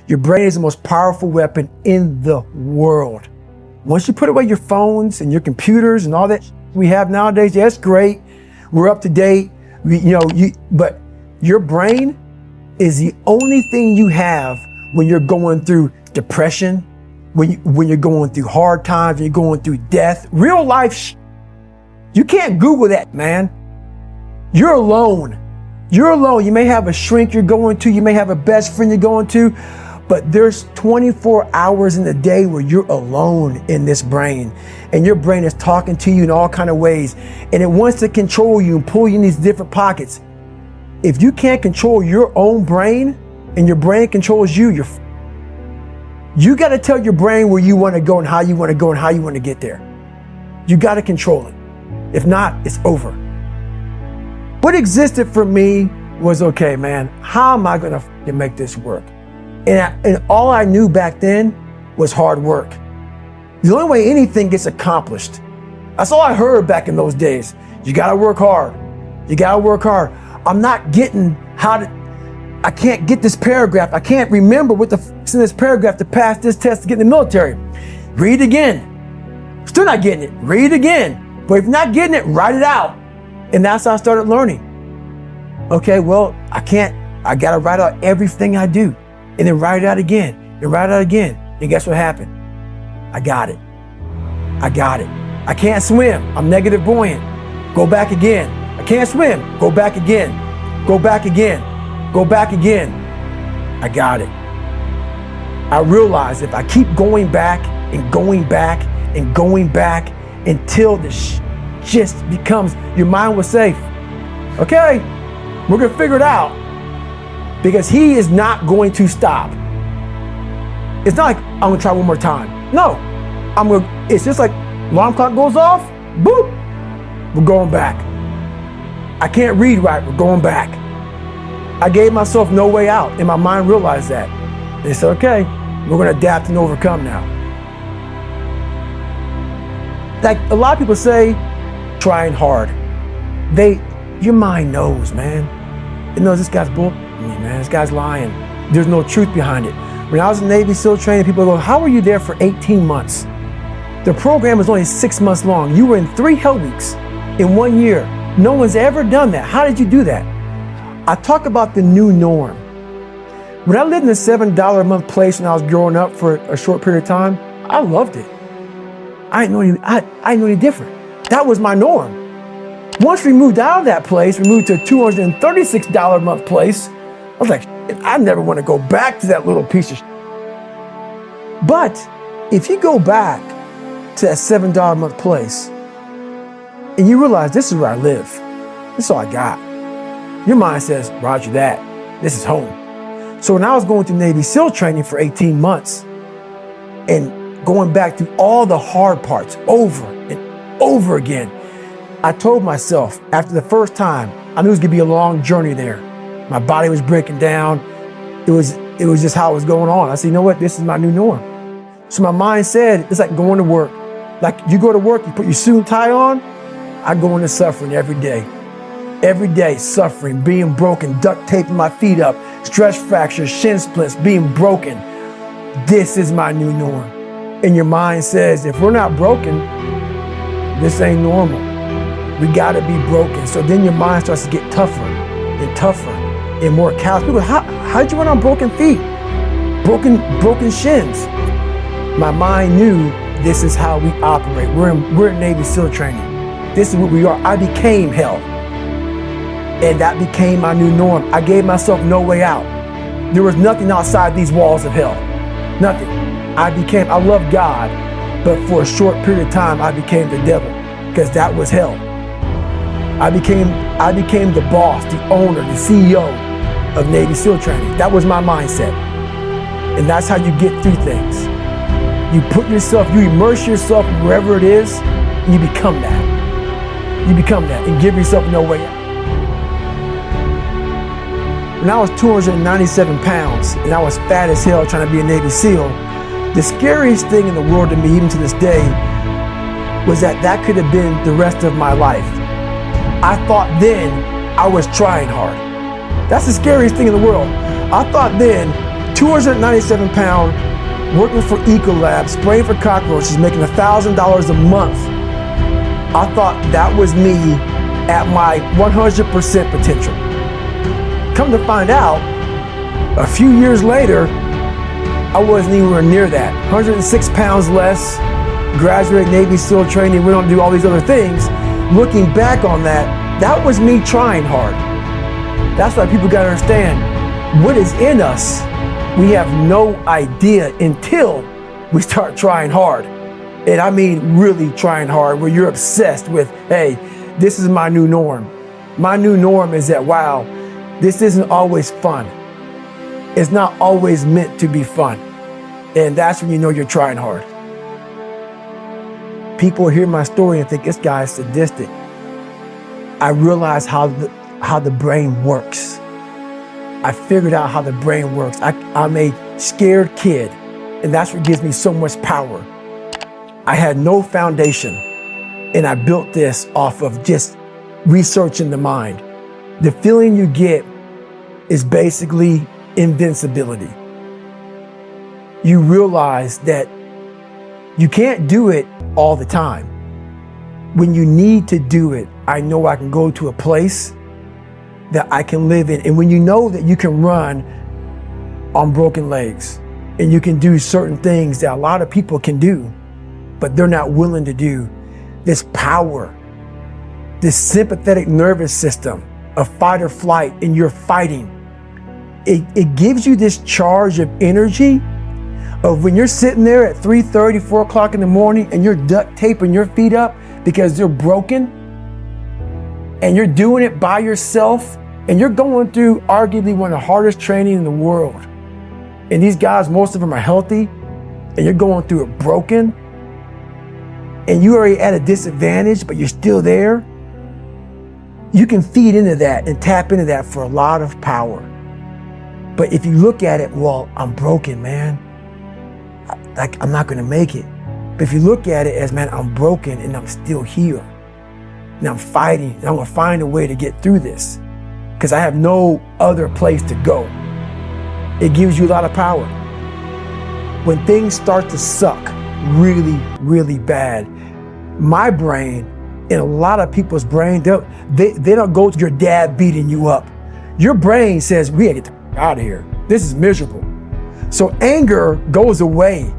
Your brain is the most powerful weapon in the world. Once you put away your phones and your computers and all that we have nowadays, yeah, it's great. We're up to date. But your brain is the only thing you have when you're going through depression, when you're going through hard times, when you're going through death, real life. You can't Google that, man. You're alone. You're alone. You may have a shrink you're going to, you may have a best friend you're going to, but there's 24 hours in the day where you're alone in this brain, and your brain is talking to you in all kinds of ways, and it wants to control you and pull you in these different pockets. If you can't control your own brain and your brain controls you, you got to tell your brain where you want to go and how you want to go and how you want to get there. You got to control it. If not, it's over. What existed for me was, okay, man, how am I going to make this work? And all I knew back then was hard work. The only way anything gets accomplished. That's all I heard back in those days. You gotta work hard. You gotta work hard. I'm not getting I can't get this paragraph. I can't remember what the f***'s in this paragraph to pass this test to get in the military. Read it again. Still not getting it. Read it again. But if you're not getting it, write it out. And that's how I started learning. Okay, well, I gotta write out everything I do. And then write it out again, and write it out again. And guess what happened? I got it. I got it. I can't swim. I'm negative buoyant. Go back again. I can't swim. Go back again. Go back again. Go back again. I got it. I realized if I keep going back and going back and going back until this just becomes, your mind was safe. Okay, we're gonna figure it out. Because he is not going to stop. It's not like I'm gonna try one more time. No, it's just like alarm clock goes off, boop, we're going back. I can't read right, we're going back. I gave myself no way out, and my mind realized that. They said, okay, we're gonna adapt and overcome now. Like a lot of people say, trying hard. Your mind knows, man. It knows this guy's bull. Man, this guy's lying. There's no truth behind it. When I was in Navy SEAL training, people go, how were you there for 18 months? The program was only 6 months long. You were in 3 hell weeks in 1 year. No one's ever done that. How did you do that? I talk about the new norm. When I lived in a $7 a month place when I was growing up for a short period of time, I loved it. I didn't know any different. That was my norm. Once we moved out of that place, we moved to a $236 a month place. I was like, I never want to go back to that little piece of shit. But if you go back to that $7 a month place and you realize this is where I live, this is all I got, your mind says, roger that, this is home. So when I was going through Navy SEAL training for 18 months and going back through all the hard parts over and over again, I told myself after the first time, I knew it was gonna be a long journey there. My body was breaking down. It was just how it was going on. I said, you know what? This is my new norm. So my mind said, it's like going to work. Like you go to work, you put your suit and tie on. I go into suffering every day. Every day, suffering, being broken, duct taping my feet up, stress fractures, shin splints, being broken. This is my new norm. And your mind says, if we're not broken, this ain't normal. We gotta be broken. So then your mind starts to get tougher and tougher and more callous. People, how'd you run on broken feet? Broken shins. My mind knew this is how we operate. We're in Navy SEAL training. This is what we are. I became hell. And that became my new norm. I gave myself no way out. There was nothing outside these walls of hell. Nothing. I love God, but for a short period of time, I became the devil because that was hell. I became the boss, the owner, the CEO of Navy SEAL training. That was my mindset. And that's how you get through things. You immerse yourself wherever it is, and you become that. You become that and give yourself no way out. When I was 297 pounds and I was fat as hell trying to be a Navy SEAL, the scariest thing in the world to me, even to this day, was that could have been the rest of my life. I thought then I was trying hard. That's the scariest thing in the world. I thought then 297 pound, working for Ecolab, spraying for cockroaches, making $1,000 a month. I thought that was me at my 100% potential. Come to find out, a few years later, I wasn't anywhere near that. 106 pounds less, graduated Navy SEAL training, went on to do all these other things. Looking back on that, that was me trying hard. That's why people gotta understand, what is in us, we have no idea until we start trying hard. And I mean really trying hard, where you're obsessed with, hey, this is my new norm. My new norm is that, wow, this isn't always fun. It's not always meant to be fun. And that's when you know you're trying hard. People hear my story and think this guy is sadistic. I realized how the brain works. I figured out how the brain works. I'm a scared kid, and that's what gives me so much power. I had no foundation, and I built this off of just researching the mind. The feeling you get is basically invincibility. You realize that you can't do it all the time. When you need to do it, I know I can go to a place that I can live in. And when you know that you can run on broken legs and you can do certain things that a lot of people can do, but they're not willing to do, this power, this sympathetic nervous system of fight or flight, and you're fighting, it gives you this charge of energy of when you're sitting there at 3:30, 4 o'clock in the morning and you're duct taping your feet up because they're broken, and you're doing it by yourself, and you're going through arguably one of the hardest training in the world. And these guys, most of them are healthy, and you're going through it broken, and you're already at a disadvantage, but you're still there. You can feed into that and tap into that for a lot of power. But if you look at it, well, I'm broken, man. I'm not gonna make it. But if you look at it as, man, I'm broken and I'm still here. And I'm fighting, and I'm gonna find a way to get through this because I have no other place to go. It gives you a lot of power. When things start to suck really, really bad, my brain and a lot of people's brain, they don't go to your dad beating you up. Your brain says, we gotta get the out of here. This is miserable. So anger goes away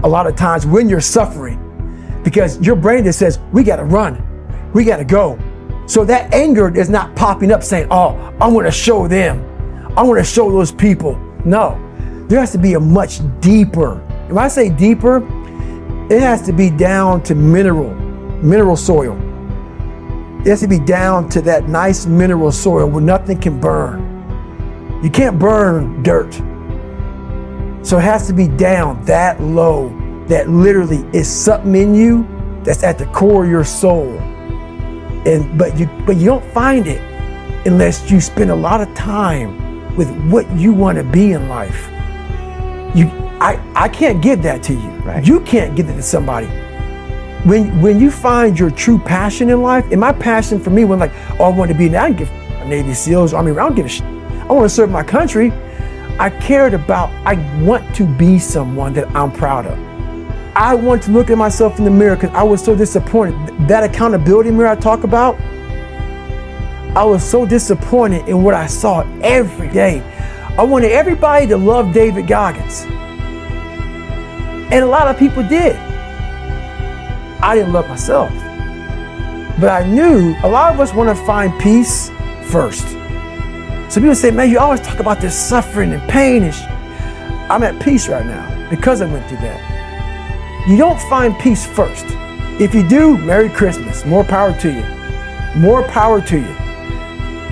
a lot of times when you're suffering because your brain just says, we gotta run. We gotta go. So that anger is not popping up saying, oh, I wanna show them. I wanna show those people. No, there has to be a much deeper. When I say deeper, it has to be down to mineral soil. It has to be down to that nice mineral soil where nothing can burn. You can't burn dirt. So it has to be down that low, that literally is something in you that's at the core of your soul. But you don't find it unless you spend a lot of time with what you want to be in life. I can't give that to you. Right. You can't give it to somebody. When you find your true passion in life, and my passion for me, when like, oh, I want to be, I don't give Navy SEALs, Army, I don't give a shit. I want to serve my country. I want to be someone that I'm proud of. I want to look at myself in the mirror because I was so disappointed. That accountability mirror I talk about, I was so disappointed in what I saw every day. I wanted everybody to love David Goggins. And a lot of people did. I didn't love myself. But I knew a lot of us want to find peace first. So people say, man, you always talk about this suffering and pain. I'm at peace right now because I went through that. You don't find peace first. If you do, Merry Christmas. More power to you. More power to you.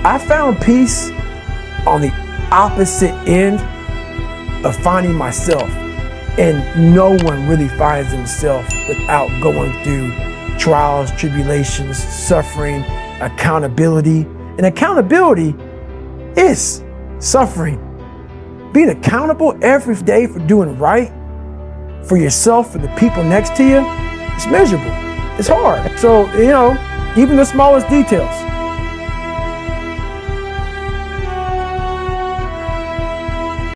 I found peace on the opposite end of finding myself. And no one really finds themselves without going through trials, tribulations, suffering, accountability. And accountability is suffering. Being accountable every day for doing right for yourself, for the people next to you, it's miserable. It's hard. So, even the smallest details.